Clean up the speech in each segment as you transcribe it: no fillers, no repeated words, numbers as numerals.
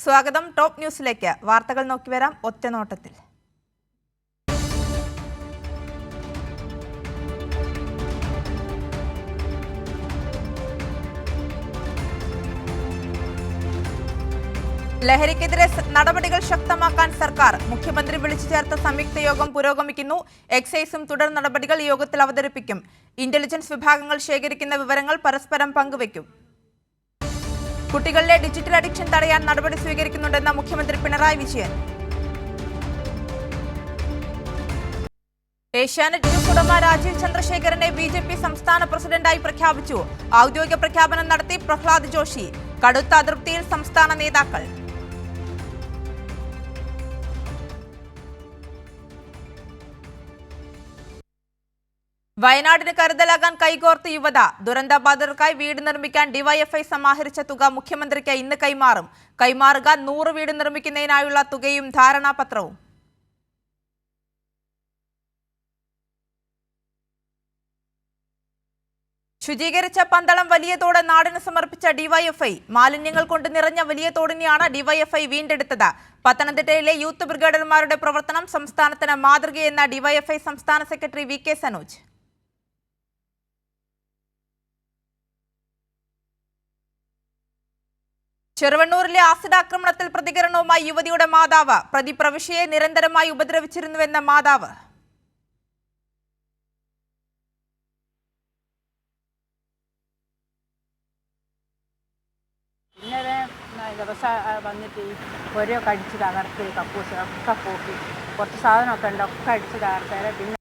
സ്വാഗതം. ടോപ്പ് ന്യൂസിലേക്ക് വാർത്തകൾ നോക്കി വരാം ഒറ്റനോട്ടത്തിൽ. ലഹരിക്കെതിരെ നടപടികൾ ശക്തമാക്കാൻ സർക്കാർ. മുഖ്യമന്ത്രി വിളിച്ചു ചേർത്ത സംയുക്ത യോഗം പുരോഗമിക്കുന്നു. എക്സൈസും തുടർ നടപടികൾ യോഗത്തിൽ അവതരിപ്പിക്കും. ഇന്റലിജൻസ് വിഭാഗങ്ങൾ ശേഖരിക്കുന്ന വിവരങ്ങൾ പരസ്പരം പങ്കുവയ്ക്കും. കുട്ടികളിലെ ഡിജിറ്റൽ അഡിക്ഷൻ തടയാൻ നടപടി സ്വീകരിക്കുന്നുണ്ടെന്ന് മുഖ്യമന്ത്രി പിണറായി വിജയൻ. ഏഷ്യാനെറ്റ് ന്യൂസ് ഉടമ രാജീവ് ചന്ദ്രശേഖരനെ BJP സംസ്ഥാന പ്രസിഡന്റായി പ്രഖ്യാപിച്ചു. ഔദ്യോഗിക പ്രഖ്യാപനം നടത്തി പ്രഹ്ലാദ് ജോഷി. കടുത്ത അതൃപ്തിയിൽ സംസ്ഥാന നേതാക്കൾ. വയനാടിന് കരുതലാകാൻ കൈകോർത്ത് യുവത. ദുരന്തബാധിതർക്കായി വീട് നിർമ്മിക്കാൻ ഡിവൈഎഫ്ഐ സമാഹരിച്ച തുക മുഖ്യമന്ത്രിക്ക് ഇന്ന് കൈമാറും. കൈമാറുക 100 വീട് നിർമ്മിക്കുന്നതിനായുള്ള തുകയും ധാരണാപത്രവും. ശുചീകരിച്ച പന്തളം വലിയ തോട് നാടിന് സമർപ്പിച്ച ഡിവൈഎഫ്ഐ. മാലിന്യങ്ങൾ കൊണ്ട് നിറഞ്ഞ വലിയ തോടിനെയാണ് ഡിവൈഎഫ്ഐ വീണ്ടെടുത്തത്. പത്തനംതിട്ടയിലെ യൂത്ത് ബ്രിഗേഡർമാരുടെ പ്രവർത്തനം സംസ്ഥാനത്തിന് മാതൃകയെന്ന ഡിവൈഎഫ്ഐ സംസ്ഥാന സെക്രട്ടറി VK സനോജ്. ചെറുവണ്ണൂരിലെ ആസിഡ് ആക്രമണത്തിൽ പ്രതികരണവുമായി യുവതിയുടെ മാതാവ്. പ്രതി പ്രവിശ്യയെ നിരന്തരമായി ഉപദ്രവിച്ചിരുന്നുവെന്ന മാതാവ്. ഇന്നലെ ദിവസം വന്നിട്ട് ഓരോ കടിച്ച് തകർത്ത് കക്കൂസ് ഒക്കെ പോക്കി കുറച്ച് സാധനമൊക്കെ ഉണ്ട് ഒക്കെ അടിച്ച് തകർത്തേരെ. പിന്നെ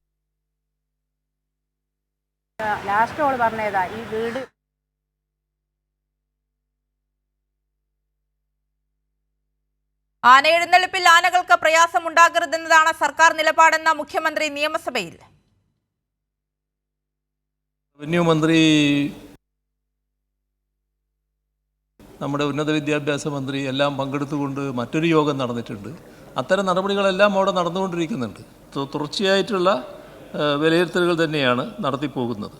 ലാസ്റ്റ് ഓള് പറഞ്ഞതാ ഈ വീട് ആനയെഴുന്നള്ളിപ്പിൽ ആനകൾക്ക് പ്രയാസമുണ്ടാകരുതെന്നതാണ് സർക്കാർ നിലപാടെന്ന മുഖ്യമന്ത്രി നിയമസഭയിൽ. റവന്യൂ മന്ത്രി, നമ്മുടെ ഉന്നത വിദ്യാഭ്യാസ മന്ത്രി എല്ലാം പങ്കെടുത്തുകൊണ്ട് മറ്റൊരു യോഗം നടന്നിട്ടുണ്ട്. അത്തരം നടപടികളെല്ലാം അവിടെ നടന്നുകൊണ്ടിരിക്കുന്നുണ്ട്. തുടർച്ചയായിട്ടുള്ള വിലയിരുത്തലുകൾ തന്നെയാണ് നടത്തിപ്പോകുന്നത്.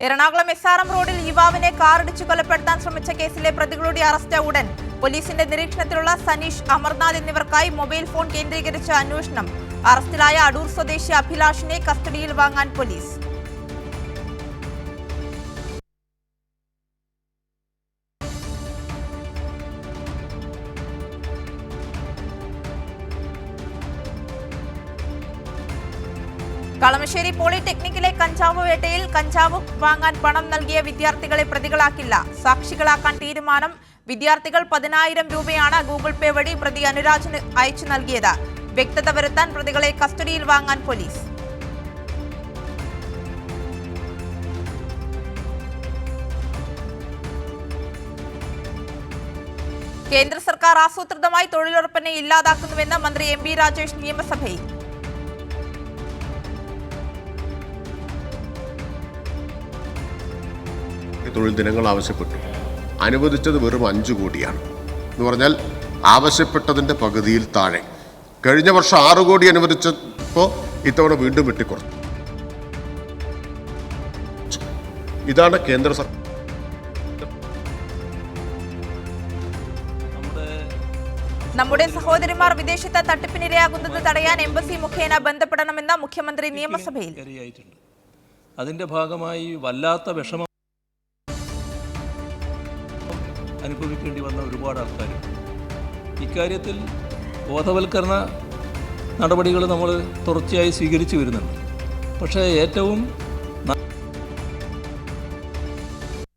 എറണാകുളം SRM റോഡിൽ യുവാവിനെ കാറിടിച്ചു കൊലപ്പെടുത്താൻ ശ്രമിച്ച കേസിലെ പ്രതികളുടെ അറസ്റ്റ് ഉടൻ. പോലീസിന്റെ നിരീക്ഷണത്തിലുള്ള സനീഷ്, അമർനാഥ് എന്നിവർക്കായി മൊബൈൽ ഫോൺ കേന്ദ്രീകരിച്ച അന്വേഷണം. അറസ്റ്റിലായ അടൂർ സ്വദേശി അഭിലാഷിനെ കസ്റ്റഡിയിൽ വാങ്ങാൻ പോലീസ്. കളമശ്ശേരി പോളിടെക്നിക്കിലെ കഞ്ചാവ് വേട്ടയിൽ കഞ്ചാവ് വാങ്ങാൻ പണം നൽകിയ വിദ്യാർത്ഥികളെ പ്രതികളാക്കില്ല. സാക്ഷികളാക്കാൻ തീരുമാനം. വിദ്യാർത്ഥികൾ 10,000 രൂപയാണ് ഗൂഗിൾ പേ വഴി പ്രതി അനുരാജിന് അയച്ചു നൽകിയത്. വ്യക്തത വരുത്താൻ പ്രതികളെ കസ്റ്റഡിയിൽ വാങ്ങാൻ പോലീസ്. കേന്ദ്ര സർക്കാർ ആസൂത്രിതമായി തൊഴിലുറപ്പിനെ ഇല്ലാതാക്കുന്നുവെന്ന് മന്ത്രി MB രാജേഷ് നിയമസഭയിൽ. തൊഴിൽ ദിനങ്ങൾ ആവശ്യപ്പെട്ടു. അനുവദിച്ചത് വെറും 5 കോടിയാണ്. എന്ന് പറഞ്ഞാൽ ആവശ്യപ്പെട്ടതിൻ്റെ പകുതിയിൽ താഴെ. കഴിഞ്ഞ വർഷം 6 കോടി അനുവദിച്ചപ്പോൾ ഇത്തവണ വീണ്ടും വെട്ടിക്കുറച്ചു. ഇതാണ് കേന്ദ്ര സർക്കാർ. നമ്മുടെ സഹോദരിമാർ വിദേശത്ത് തട്ടിപ്പിനിരയാകുന്നത് തടയാൻ എംബസി മുഖേന ബന്ധപ്പെടണമെന്ന് മുഖ്യമന്ത്രി നിയമസഭയിൽ. അതിന്റെ ഭാഗമായി വല്ലാത്ത വിഷമം അനുഭവിക്കേണ്ടി വന്ന ഒരുപാട് ആൾക്കാർ. ഇക്കാര്യത്തിൽ ബോധവൽക്കരണ നടപടികൾ നമ്മൾ തുടർച്ചയായി സ്വീകരിച്ചു വരുന്നുണ്ട്. പക്ഷേ ഏറ്റവും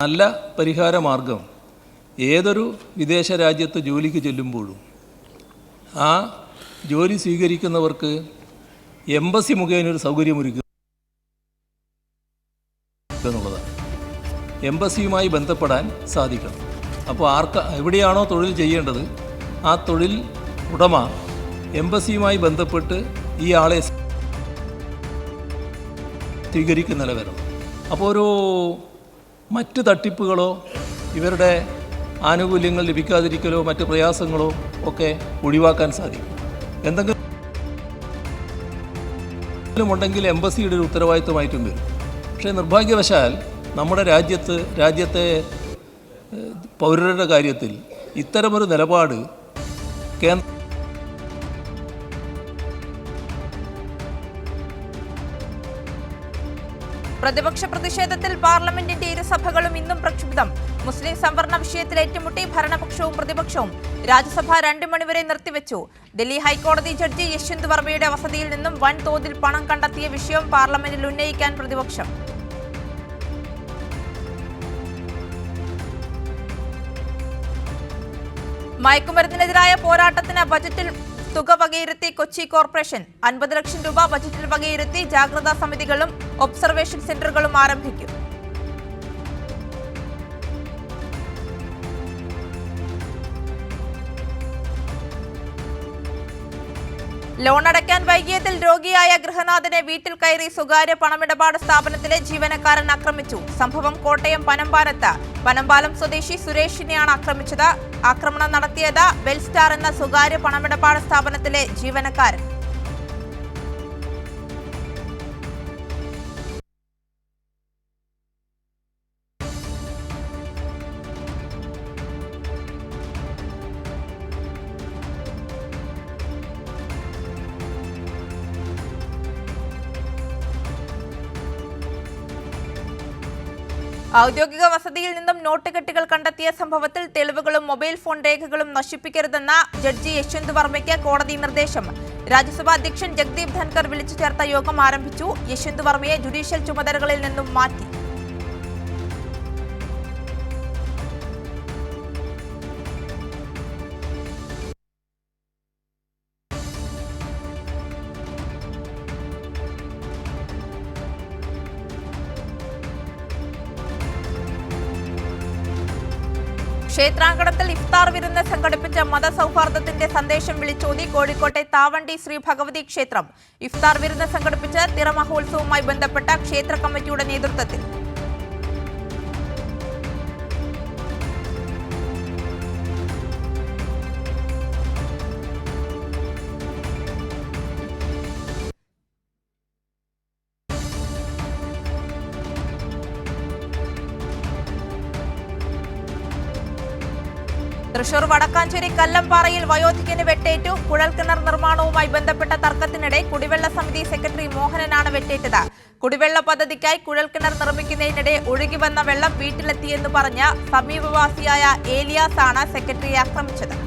നല്ല പരിഹാര മാർഗം ഏതൊരു വിദേശ രാജ്യത്ത് ജോലിക്ക് ചെല്ലുമ്പോഴും ആ ജോലി സ്വീകരിക്കുന്നവർക്ക് എംബസി മുഖേന ഒരു സൗകര്യമൊരുക്കുക എന്നുള്ളതാണ്. എംബസിയുമായി ബന്ധപ്പെടാൻ സാധിക്കണം. അപ്പോൾ എവിടെയാണോ തൊഴിൽ ചെയ്യേണ്ടത് ആ തൊഴിൽ ഉടമ എംബസിയുമായി ബന്ധപ്പെട്ട് ഈ ആളെ സ്വീകരിക്കുന്ന നില വരണം. അപ്പോൾ ഒരു മറ്റ് തട്ടിപ്പുകളോ ഇവരുടെ ആനുകൂല്യങ്ങൾ ലഭിക്കാതിരിക്കലോ മറ്റ് പ്രയാസങ്ങളോ ഒക്കെ ഒഴിവാക്കാൻ സാധിക്കും. എന്തെങ്കിലും ഉണ്ടെങ്കിൽ എംബസിയുടെ ഒരു ഉത്തരവാദിത്വമായിട്ടും വരും. പക്ഷേ നിർഭാഗ്യവശാൽ നമ്മുടെ രാജ്യത്തെ പൗരരുടെ കാര്യത്തിൽ ഇത്തരമൊരു നിലപാട് കേന്ദ്ര പ്രതിപക്ഷ പ്രതിഷേധത്തിൽ പാർലമെന്റിന്റെ ഇരുസഭകളും ഇന്നും പ്രക്ഷുബ്ധം. മുസ്ലിം സംവരണ വിഷയത്തിൽ ഏറ്റുമുട്ടി ഭരണപക്ഷവും പ്രതിപക്ഷവും. രാജ്യസഭ 2 മണിവരെ നിർത്തിവെച്ചു. ഡൽഹി ഹൈക്കോടതി ജഡ്ജി യശ്വന്ത് വർമ്മയുടെ വസതിയിൽ നിന്നും വൻതോതിൽ പണം കണ്ടെത്തിയ വിഷയം പാർലമെന്റിൽ ഉന്നയിക്കാൻ പ്രതിപക്ഷം. മയക്കുമരുന്നിനെതിരായ പോരാട്ടത്തിന് ബജറ്റിൽ തുക വകയിരുത്തി കൊച്ചി കോർപ്പറേഷൻ. 50 ലക്ഷം രൂപ ബജറ്റിൽ വകയിരുത്തി ജാഗ്രതാ സമിതികളും ഒബ്സർവേഷൻ സെന്ററുകളും ആരംഭിക്കും. ലോൺ അടയ്ക്കാൻ വൈകിയതിൽ രോഗിയായ ഗൃഹനാഥനെ വീട്ടിൽ കയറി സ്വകാര്യ പണമിടപാട് സ്ഥാപനത്തിലെ ജീവനക്കാരൻ ആക്രമിച്ചു. സംഭവം കോട്ടയം പനമ്പാലത്ത്. പനമ്പാലം സ്വദേശി സുരേഷിനെയാണ് ആക്രമിച്ചത്. ആക്രമണം നടത്തിയത് വെൽസ്റ്റാർ എന്ന സ്വകാര്യ പണമിടപാട് സ്ഥാപനത്തിലെ ജീവനക്കാരൻ. ഔദ്യോഗിക വസതിയിൽ നിന്നും നോട്ട് കെട്ടുകൾ കണ്ടെത്തിയ സംഭവത്തിൽ തെളിവുകളും മൊബൈൽ ഫോൺ രേഖകളും നശിപ്പിക്കരുതെന്ന ജഡ്ജി യശ്വന്ത് വർമ്മയ്ക്ക് കോടതി നിർദ്ദേശം. രാജ്യസഭാ അധ്യക്ഷൻ ജഗ്ദീപ് ധൻകർ വിളിച്ചു ചേർത്ത യോഗം ആരംഭിച്ചു. യശ്വന്ത് വർമ്മയെ ജുഡീഷ്യൽ ചുമതലകളിൽ നിന്നും മാറ്റി. ക്ഷേത്രാങ്കണത്തിൽ ഇഫ്താർ വിരുന്ന് സംഘടിപ്പിച്ച മതസൗഹാർദ്ദത്തിന്റെ സന്ദേശം വിളിച്ചോതി കോഴിക്കോട്ടെ താവണ്ടി ശ്രീ ഭഗവതി ക്ഷേത്രം. ഇഫ്താർ വിരുന്ന് സംഘടിപ്പിച്ച തിറമഹോത്സവവുമായി ബന്ധപ്പെട്ട ക്ഷേത്ര കമ്മിറ്റിയുടെ നേതൃത്വത്തിൽ. തൃശൂർ വടക്കാഞ്ചേരി കല്ലംപാറയിൽ വയോധികന് വെട്ടേറ്റു. കുഴൽക്കിണർ നിർമ്മാണവുമായി ബന്ധപ്പെട്ട തർക്കത്തിനിടെ കുടിവെള്ള സമിതി സെക്രട്ടറി മോഹനനാണ് വെട്ടേറ്റത്. കുടിവെള്ള പദ്ധതിക്കായി കുഴൽക്കിണർ നിർമ്മിക്കുന്നതിനിടെ ഒഴുകിവന്ന വെള്ളം വീട്ടിലെത്തിയെന്ന് പറഞ്ഞ സമീപവാസിയായ ഏലിയാസ് ആണ് സെക്രട്ടറിയെ ആക്രമിച്ചത്.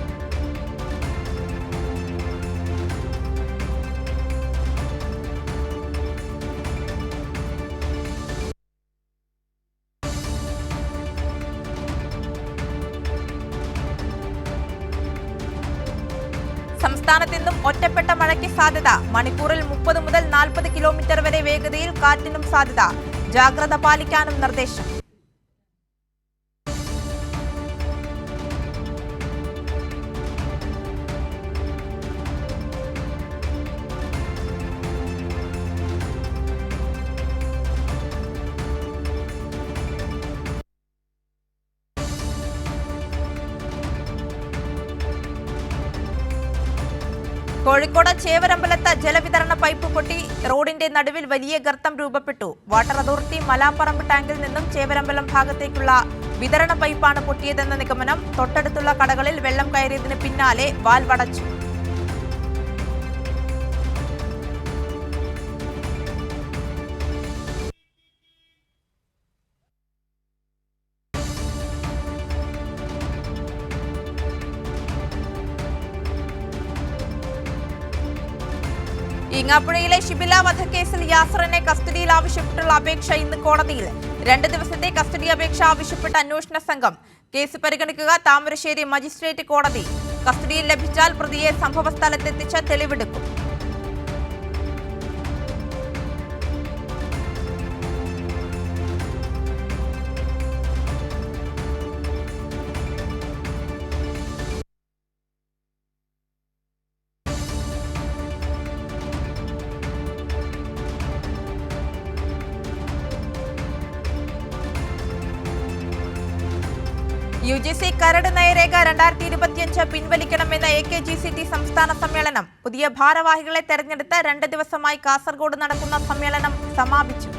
സംസ്ഥാനത്ത് ഇന്നും ഒറ്റപ്പെട്ട മഴയ്ക്ക് സാധ്യത. മണിക്കൂറിൽ 30 മുതൽ 40 കിലോമീറ്റർ വരെ വേഗതയിൽ കാറ്റിനും സാധ്യത. ജാഗ്രത പാലിക്കാനും നിർദ്ദേശം. കോഴിക്കോട് ചേവരമ്പലത്ത് ജലവിതരണ പൈപ്പ് പൊട്ടി. റോഡിന്റെ നടുവിൽ വലിയ ഗർത്തം രൂപപ്പെട്ടു. വാട്ടർ അതോറിറ്റി മലാപ്പറമ്പ് ടാങ്കിൽ നിന്നും ചേവരമ്പലം ഭാഗത്തേക്കുള്ള വിതരണ പൈപ്പാണ് പൊട്ടിയതെന്ന നിഗമനം. തൊട്ടടുത്തുള്ള കടകളിൽ വെള്ളം കയറിയതിന് പിന്നാലെ വാൽവ് അടച്ചു. ഈങ്ങാപ്പുഴയിലെ ഷിബില വധക്കേസിൽ യാസറിനെ കസ്റ്റഡിയിൽ ആവശ്യപ്പെട്ടുള്ള അപേക്ഷ ഇന്ന് കോടതിയിൽ. 2 ദിവസത്തെ കസ്റ്റഡി അപേക്ഷ ആവശ്യപ്പെട്ട അന്വേഷണ സംഘം. കേസ് പരിഗണിക്കുക താമരശ്ശേരി മജിസ്ട്രേറ്റ് കോടതി. കസ്റ്റഡിയിൽ ലഭിച്ചാൽ പ്രതിയെ സംഭവസ്ഥലത്തെത്തിച്ച് തെളിവെടുക്കും. UGC കരട് നയരേഖ 2025 പിൻവലിക്കണമെന്ന AKGCT സംസ്ഥാന സമ്മേളനം. പുതിയ ഭാരവാഹികളെ തെരഞ്ഞെടുത്ത് 2 ദിവസമായി കാസർഗോഡ് നടക്കുന്ന സമ്മേളനം സമാപിച്ചു.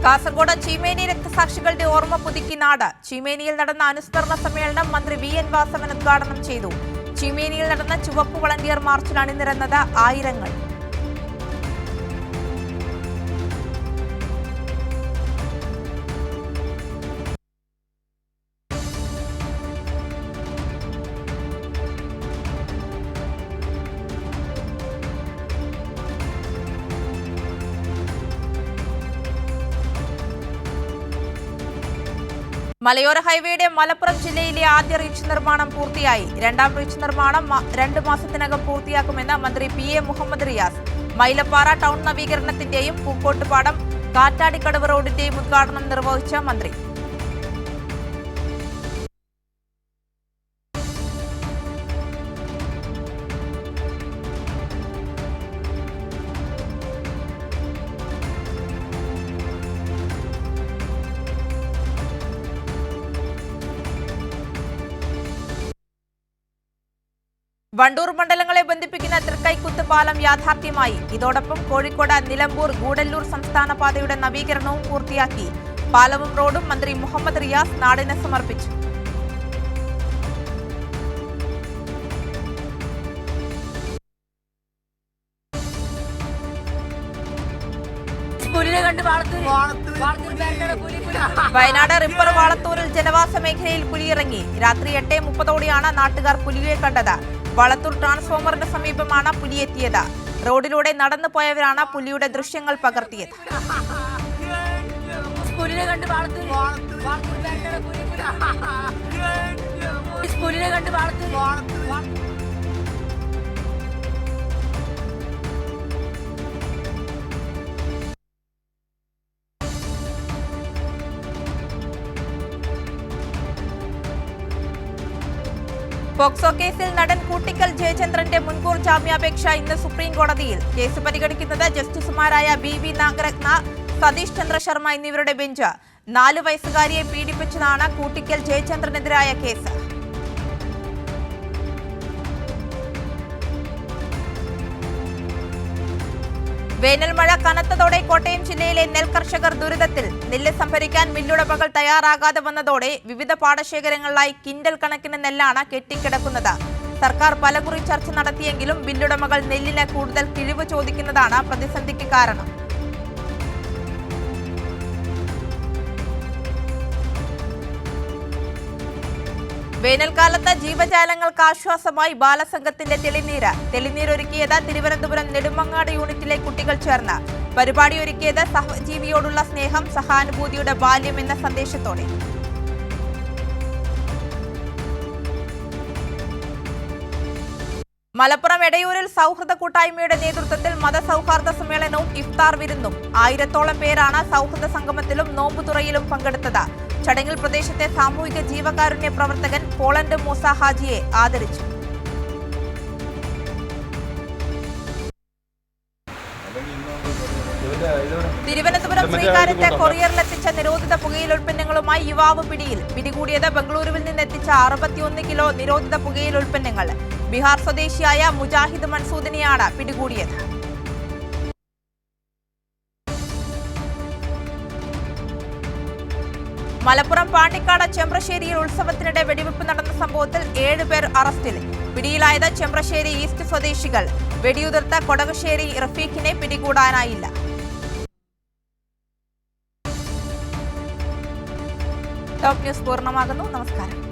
കാസർഗോഡ് ചീമേനി രക്തസാക്ഷികളുടെ ഓർമ്മ പുതുക്കി നാട്. ചീമേനിയിൽ നടന്ന അനുസ്മരണ സമ്മേളനം മന്ത്രി VN വാസവൻ ഉദ്ഘാടനം ചെയ്തു. ചീമേനിയിൽ നടന്ന ചുവപ്പ് വളണ്ടിയർ മാർച്ചിൽ അണിനിരന്നത് ആയിരങ്ങൾ. മലയോര ഹൈവേയുടെ മലപ്പുറം ജില്ലയിലെ ആദ്യ റീച്ച് നിർമ്മാണം പൂർത്തിയായി. 2ാം റീച്ച് നിർമ്മാണം 2 മാസത്തിനകം പൂർത്തിയാക്കുമെന്ന് മന്ത്രി PA മുഹമ്മദ് റിയാസ്. മൈലപ്പാറ ടൗൺ നവീകരണത്തിന്റെയും പൂക്കോട്ടുപാടം കാറ്റാടിക്കടവ് റോഡിന്റെയും ഉദ്ഘാടനം നിർവഹിച്ച മന്ത്രി. വണ്ടൂർ മണ്ഡലങ്ങളെ ബന്ധിപ്പിക്കുന്ന തൃക്കൈക്കുത്ത് പാലം യാഥാർത്ഥ്യമായി. ഇതോടൊപ്പം കോഴിക്കോട് നിലമ്പൂർ ഗൂഡല്ലൂർ സംസ്ഥാന പാതയുടെ നവീകരണവും പൂർത്തിയാക്കി. പാലവും റോഡും മന്ത്രി മുഹമ്മദ് റിയാസ് നാടിന് സമർപ്പിച്ചു. വയനാട് റിപ്പർ വാളത്തൂരിൽ ജനവാസ മേഖലയിൽ പുലിയിറങ്ങി. രാത്രി 8:30ഓടെയാണ് നാട്ടുകാർ പുലിയെ കണ്ടത്. വളത്തൂർ ട്രാൻസ്ഫോമറിന് സമീപമാണ് പുലിയെത്തിയത്. റോഡിലൂടെ നടന്നു പോയവരാണ് പുലിയുടെ ദൃശ്യങ്ങൾ പകർത്തിയത്. പോക്സോ കേസിൽ നടൻ കൂട്ടിക്കൽ ജയചന്ദ്രന്റെ മുൻകൂർ ജാമ്യാപേക്ഷ ഇന്ന് സുപ്രീം കോടതിയിൽ. കേസ് പരിഗണിക്കുന്നത് ജസ്റ്റിസുമാരായ BV നാഗരത്ന, സതീഷ് ചന്ദ്ര ശർമ്മ എന്നിവരുടെ ബെഞ്ച്. 4 വയസ്സുകാരിയെ പീഡിപ്പിച്ചതാണ് കൂട്ടിക്കൽ ജയചന്ദ്രനെതിരായ കേസ്. വേനൽ മഴ കനത്തതോടെ കോട്ടയം ജില്ലയിലെ നെൽ കർഷകർ ദുരിതത്തിൽ. നെല്ല് സംഭരിക്കാൻ മില്ലുടമകൾ തയ്യാറാകാതെ വന്നതോടെ വിവിധ പാടശേഖരങ്ങളിലായി കിൻഡൽ കണക്കിന് നെല്ലാണ് കെട്ടിക്കിടക്കുന്നത്. സർക്കാർ പലകുറി ചർച്ച നടത്തിയെങ്കിലും മില്ലുടമകൾ നെല്ലിന് കൂടുതൽ കിഴിവ് ചോദിക്കുന്നതാണ് പ്രതിസന്ധിക്ക് കാരണം. വേനൽക്കാലത്ത് ജീവജാലങ്ങൾക്ക് ആശ്വാസമായി ബാലസംഘത്തിന്റെ തെളിനീരൊരുക്കിയത് തിരുവനന്തപുരം നെടുമങ്ങാട് യൂണിറ്റിലെ കുട്ടികൾ ചേർന്ന്. പരിപാടി ഒരുക്കിയത് സഹജീവിയോടുള്ള സ്നേഹം, സഹാനുഭൂതിയുടെ ബാല്യം എന്ന സന്ദേശത്തോടെ. മലപ്പുറം എടയൂരിൽ സൗഹൃദ കൂട്ടായ്മയുടെ നേതൃത്വത്തിൽ മതസൗഹാർദ്ദ സമ്മേളനവും ഇഫ്താർ വിരുന്നും. 1000ഓളം പേരാണ് സൗഹൃദ സംഗമത്തിലും നോമ്പുതുറയിലും പങ്കെടുത്തത്. ചടങ്ങിൽ പ്രദേശത്തെ സാമൂഹിക ജീവകാരുണ്യ പ്രവർത്തകൻ പോളണ്ട് മൂസ ഹാജിയെ ആദരിച്ചു. തിരുവനന്തപുരം ശ്രീകാര്യത്ത് കൊറിയറിലെത്തിച്ച നിരോധിത പുകയിലുൽപ്പന്നങ്ങളുമായി യുവാവ് പിടിയിൽ. പിടികൂടിയത് ബംഗളൂരുവിൽ നിന്നെത്തിച്ച 61 കിലോ നിരോധിത പുകയിലുൽപ്പന്നങ്ങൾ. ബീഹാർ സ്വദേശിയായ മുജാഹിദ് മൻസൂദിനെയാണ് പിടികൂടിയത്. മലപ്പുറം പാണ്ടിക്കാട് ചെമ്പ്രശ്ശേരിയിൽ ഉത്സവത്തിനിടെ വെടിവെപ്പ് നടന്ന സംഭവത്തിൽ 7 പേർ അറസ്റ്റിൽ. പിടിയിലായത് ചെമ്പ്രശ്ശേരി ഈസ്റ്റ് സ്വദേശികൾ. വെടിയുതിർത്ത കൊടകശ്ശേരി റഫീഖിനെ പിടികൂടാനായില്ല. ടോപ്പ് ന്യൂസ് പൂർണ്ണമാകുന്നു. നമസ്കാരം.